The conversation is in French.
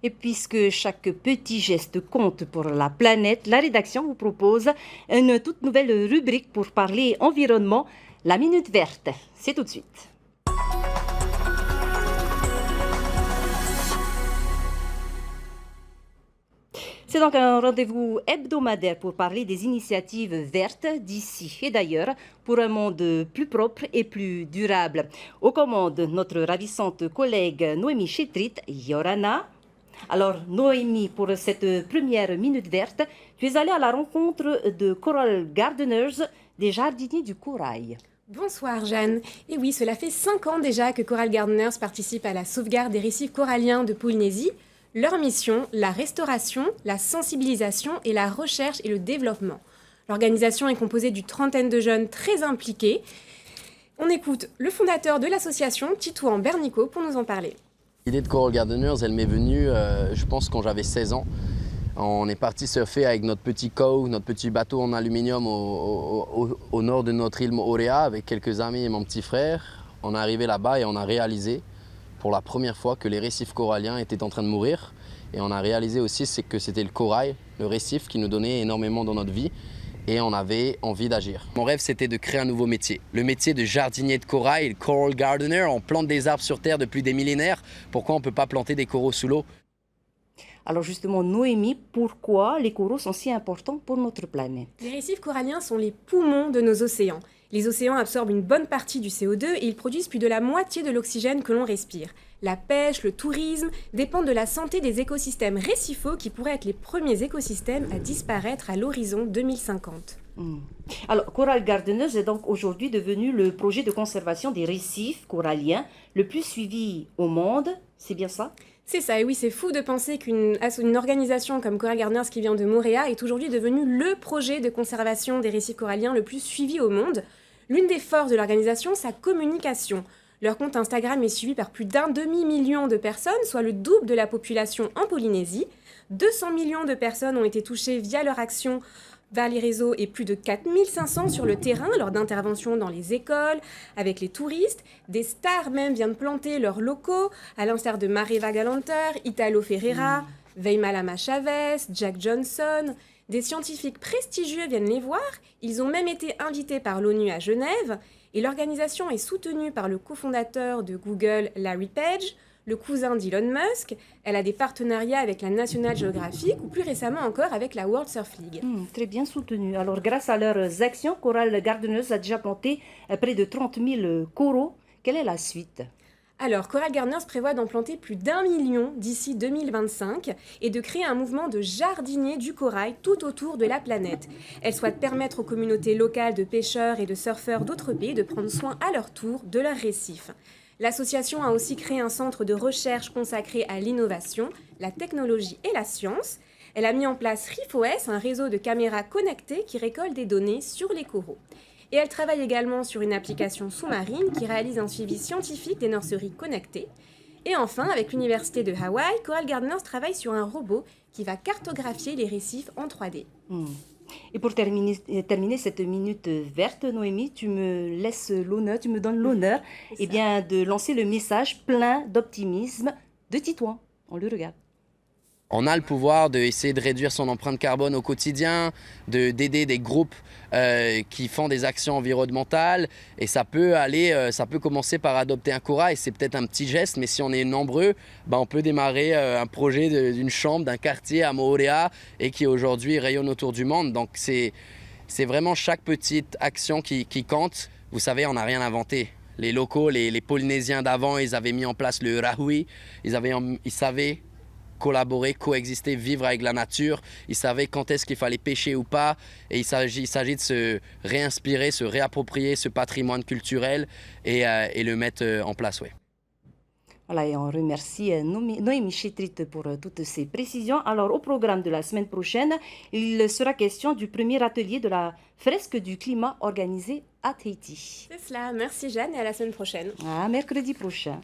Et puisque chaque petit geste compte pour la planète, la rédaction vous propose une toute nouvelle rubrique pour parler environnement, la Minute Verte. C'est tout de suite. C'est donc un rendez-vous hebdomadaire pour parler des initiatives vertes d'ici et d'ailleurs pour un monde plus propre et plus durable. Aux commandes, notre ravissante collègue Noémie Chetrit, Yorana. Alors Noémie, pour cette première Minute Verte, tu es allée à la rencontre de Coral Gardeners, des jardiniers du corail. Bonsoir Jeanne. Et oui, cela fait 5 ans déjà que Coral Gardeners participe à la sauvegarde des récifs coralliens de Polynésie. Leur mission, la restauration, la sensibilisation et la recherche et le développement. L'organisation est composée d'une trentaine de jeunes très impliqués. On écoute le fondateur de l'association, Titouan Bernico, pour nous en parler. L'idée de Coral Gardeners, elle m'est venue, je pense, quand j'avais 16 ans. On est parti surfer avec notre petit cow, notre petit bateau en aluminium au nord de notre île Moorea avec quelques amis et mon petit frère. On est arrivé là-bas et on a réalisé pour la première fois que les récifs coralliens étaient en train de mourir. Et on a réalisé aussi que c'était le corail, le récif, qui nous donnait énormément dans notre vie. Et on avait envie d'agir. Mon rêve, c'était de créer un nouveau métier. Le métier de jardinier de corail, le Coral Gardener. On plante des arbres sur Terre depuis des millénaires. Pourquoi on ne peut pas planter des coraux sous l'eau ? Alors justement, Noémie, pourquoi les coraux sont si importants pour notre planète? Les récifs coralliens sont les poumons de nos océans. Les océans absorbent une bonne partie du CO2 et ils produisent plus de la moitié de l'oxygène que l'on respire. La pêche, le tourisme dépendent de la santé des écosystèmes récifaux qui pourraient être les premiers écosystèmes à disparaître à l'horizon 2050. Alors, Coral Gardeners est donc aujourd'hui devenu le projet de conservation des récifs coralliens le plus suivi au monde, c'est bien ça? C'est ça, et oui, c'est fou de penser qu'une organisation comme Coral Gardeners qui vient de Moorea est aujourd'hui devenue le projet de conservation des récifs coralliens le plus suivi au monde. L'une des forces de l'organisation, sa communication. Leur compte Instagram est suivi par plus d'1 demi-million de personnes, soit le double de la population en Polynésie. 200 millions de personnes ont été touchées via leur action vers les réseaux et plus de 4500 sur le terrain lors d'interventions dans les écoles, avec les touristes. Des stars même viennent planter leurs locaux, à l'instar de Mareva Galanter, Italo Ferreira, Veimalama Chavez, Jack Johnson. Des scientifiques prestigieux viennent les voir. Ils ont même été invités par l'ONU à Genève. Et l'organisation est soutenue par le cofondateur de Google, Larry Page, le cousin d'Elon Musk. Elle a des partenariats avec la National Geographic ou plus récemment encore avec la World Surf League. Très bien soutenu. Alors, grâce à leurs actions, Coral Gardeners a déjà planté près de 30 000 coraux. Quelle est la suite? Alors, Coral Gardeners prévoit d'en planter plus d'1 million d'ici 2025 et de créer un mouvement de jardiniers du corail tout autour de la planète. Elle souhaite permettre aux communautés locales de pêcheurs et de surfeurs d'autres pays de prendre soin à leur tour de leurs récifs. L'association a aussi créé un centre de recherche consacré à l'innovation, la technologie et la science. Elle a mis en place ReefOS, un réseau de caméras connectées qui récolte des données sur les coraux. Et elle travaille également sur une application sous-marine qui réalise un suivi scientifique des nurseries connectées. Et enfin, avec l'université de Hawaï, Coral Gardeners travaille sur un robot qui va cartographier les récifs en 3D. Et pour terminer cette minute verte, Noémie, tu me donnes l'honneur de lancer le message plein d'optimisme de Titouan. On le regarde. On a le pouvoir d'essayer de réduire son empreinte carbone au quotidien, d'aider des groupes qui font des actions environnementales. Et ça peut commencer par adopter un corail. C'est peut-être un petit geste, mais si on est nombreux, on peut démarrer un projet d'une chambre, d'un quartier à Moorea et qui aujourd'hui rayonne autour du monde. Donc c'est vraiment chaque petite action qui compte. Vous savez, on n'a rien inventé. Les locaux, les Polynésiens d'avant, ils avaient mis en place le rahui. Ils savaient collaborer, coexister, vivre avec la nature. Ils savaient quand est-ce qu'il fallait pêcher ou pas. Et il s'agit de se réinspirer, se réapproprier ce patrimoine culturel et le mettre en place. Ouais. Voilà, et on remercie Noémie Chetrit pour toutes ces précisions. Alors, au programme de la semaine prochaine, il sera question du premier atelier de la fresque du climat organisé à Tahiti. C'est cela. Merci Jeanne et à la semaine prochaine. À mercredi prochain.